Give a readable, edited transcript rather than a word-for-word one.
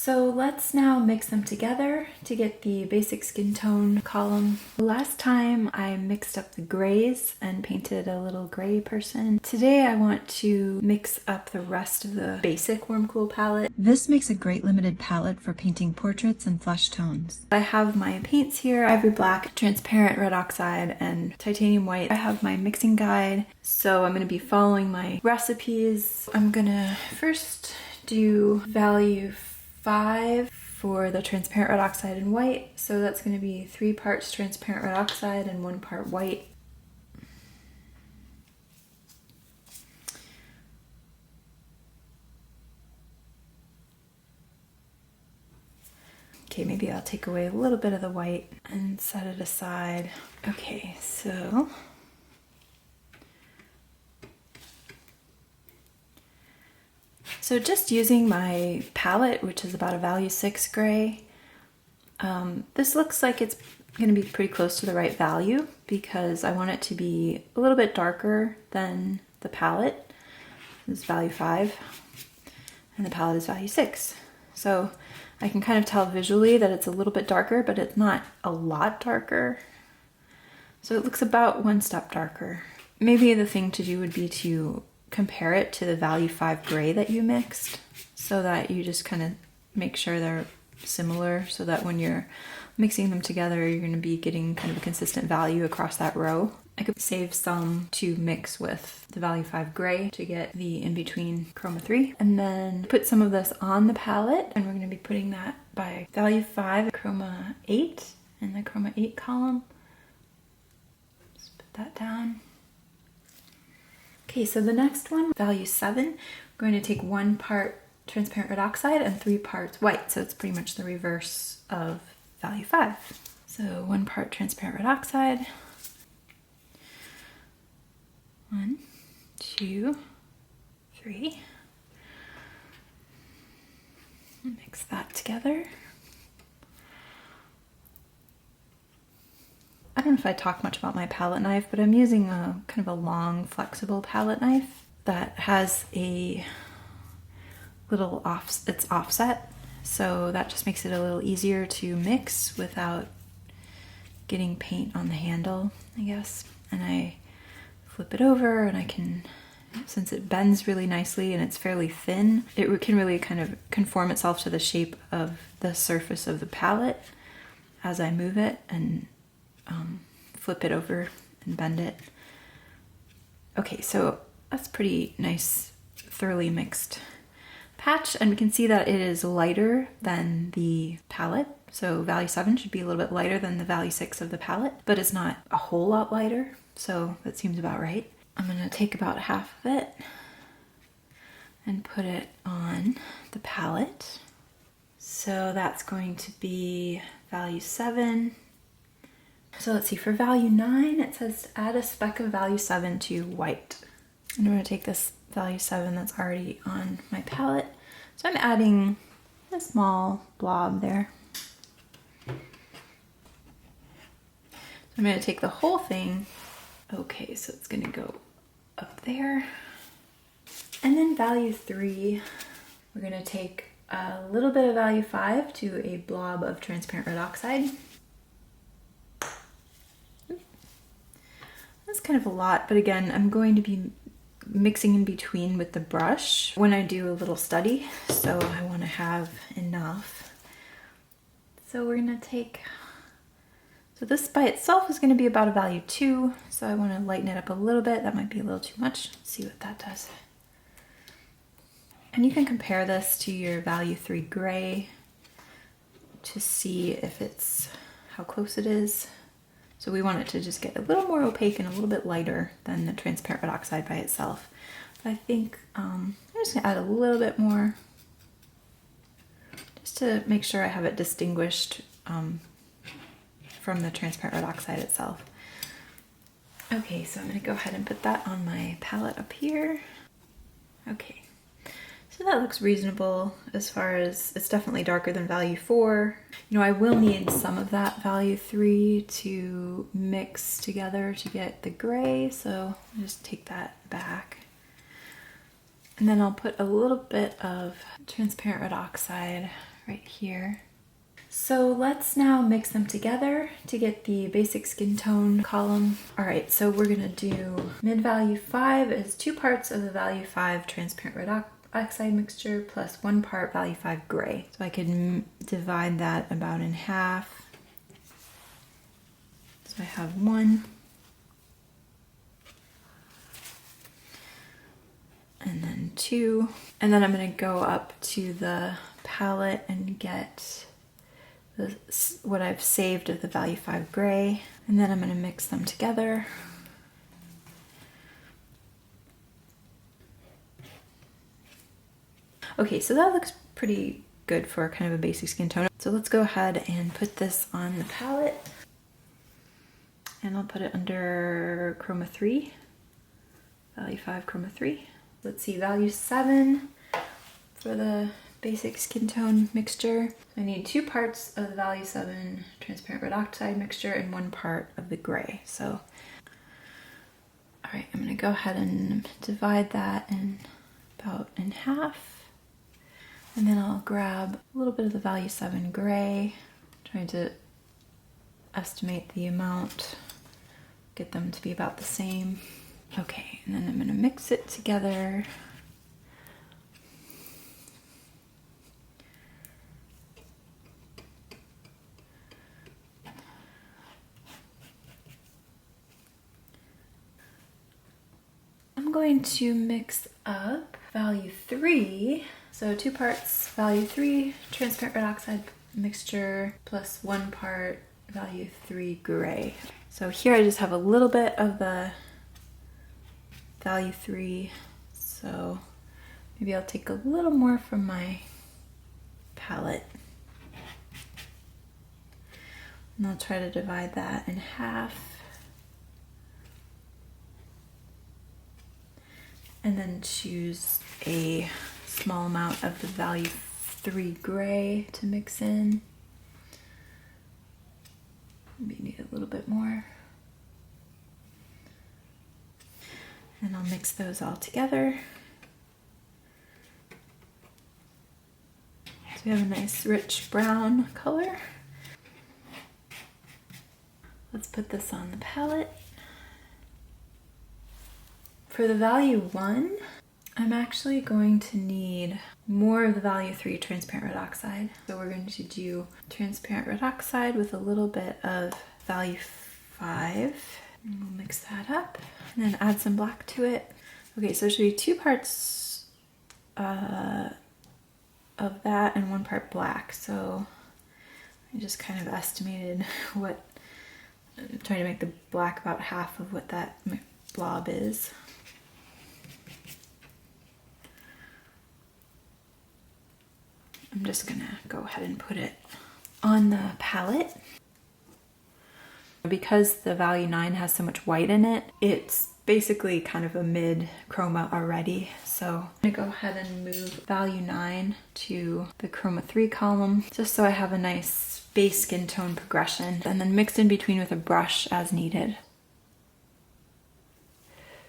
So let's now mix them together to get the basic skin tone column. Last time I mixed up the grays and painted a little gray person. Today I want to mix up the rest of the basic Warm Cool palette. This makes a great limited palette for painting portraits and flesh tones. I have my paints here, ivory black, transparent red oxide, and titanium white. I have my mixing guide, so I'm going to be following my recipes. I'm gonna first do value 5 for the transparent red oxide and white. So that's going to be 3 parts transparent red oxide and 1 part white. Okay, maybe I'll take away a little bit of the white and set it aside. Okay, so just using my palette, which is about a value 6 gray, this looks like it's going to be pretty close to the right value because I want it to be a little bit darker than the palette. It's value 5 and the palette is value 6. So I can kind of tell visually that it's a little bit darker, but it's not a lot darker. So it looks about 1 step darker. Maybe the thing to do would be to compare it to the value 5 gray that you mixed so that you just kind of make sure they're similar so that when you're mixing them together, you're going to be getting kind of a consistent value across that row. I could save some to mix with the value 5 gray to get the in-between chroma 3 and then put some of this on the palette, and we're going to be putting that by value 5 chroma 8 in the chroma 8 column. Just put that down. Okay, so the next one, value 7, we're going to take 1 part transparent red oxide and 3 parts white. So it's pretty much the reverse of value 5. So 1 part transparent red oxide. 1, 2, 3. Mix that together. I don't know if I talk much about my palette knife, but I'm using a kind of a long, flexible palette knife that has a little it's offset. So that just makes it a little easier to mix without getting paint on the handle, I guess. And I flip it over and I can, since it bends really nicely and it's fairly thin, it can really kind of conform itself to the shape of the surface of the palette as I move it and flip it over and bend it. Okay, so that's pretty nice, thoroughly mixed patch, and we can see that it is lighter than the palette. So value 7 should be a little bit lighter than the value 6 of the palette, but it's not a whole lot lighter, so that seems about right. I'm gonna take about half of it and put it on the palette. So that's going to be value 7. So let's see, for value 9, it says add a speck of value 7 to white. And I'm going to take this value 7 that's already on my palette. So I'm adding a small blob there. So I'm going to take the whole thing. Okay, so it's going to go up there. And then value 3, we're going to take a little bit of value 5 to a blob of transparent red oxide. That's kind of a lot, but again, I'm going to be mixing in between with the brush when I do a little study, so I want to have enough. So we're going to take, so this by itself is going to be about a value 2, so I want to lighten it up a little bit. That might be a little too much. Let's see what that does. And you can compare this to your value 3 gray to see if it's, how close it is. So we want it to just get a little more opaque and a little bit lighter than the transparent red oxide by itself. But I think I'm just gonna add a little bit more just to make sure I have it distinguished from the transparent red oxide itself. Okay, so I'm gonna go ahead and put that on my palette up here. Okay, so that looks reasonable as far as it's definitely darker than value 4. You know, I will need some of that value 3 to mix together to get the gray, so I'll just take that back. And then I'll put a little bit of transparent red oxide right here. So let's now mix them together to get the basic skin tone column. All right, so we're gonna do mid value 5 is 2 parts of the value 5 transparent red oxide mixture plus 1 part value 5 gray. So I could divide that about in half. So I have 1. And then 2. And then I'm gonna go up to the palette and get what I've saved of the value 5 gray, and then I'm going to mix them together. Okay, so that looks pretty good for kind of a basic skin tone. So let's go ahead and put this on the palette, and I'll put it under chroma 3, value 5 chroma 3. Let's see, value 7 for the basic skin tone mixture. I need 2 parts of the value 7 transparent red oxide mixture and 1 part of the gray. So, all right, I'm gonna go ahead and divide that about in half. And then I'll grab a little bit of the value 7 gray, trying to estimate the amount, get them to be about the same. Okay, and then I'm gonna mix it together. I'm going to mix up value 3, so 2 parts value 3 transparent red oxide mixture plus 1 part value 3 gray. So here I just have a little bit of the value 3, so maybe I'll take a little more from my palette. And I'll try to divide that in half. And then choose a small amount of the value 3 gray to mix in. Maybe need a little bit more. And I'll mix those all together. So we have a nice rich brown color. Let's put this on the palette. For the value 1, I'm actually going to need more of the value 3 transparent red oxide. So we're going to do transparent red oxide with a little bit of value 5. And we'll mix that up and then add some black to it. Okay, so there should be 2 parts of that and 1 part black. So I just kind of estimated what, I'm trying to make the black about half of what that blob is. I'm just gonna go ahead and put it on the palette. Because the value 9 has so much white in it, it's basically kind of a mid chroma already. So I'm gonna go ahead and move value 9 to the chroma 3 column, just so I have a nice base skin tone progression, and then mix in between with a brush as needed.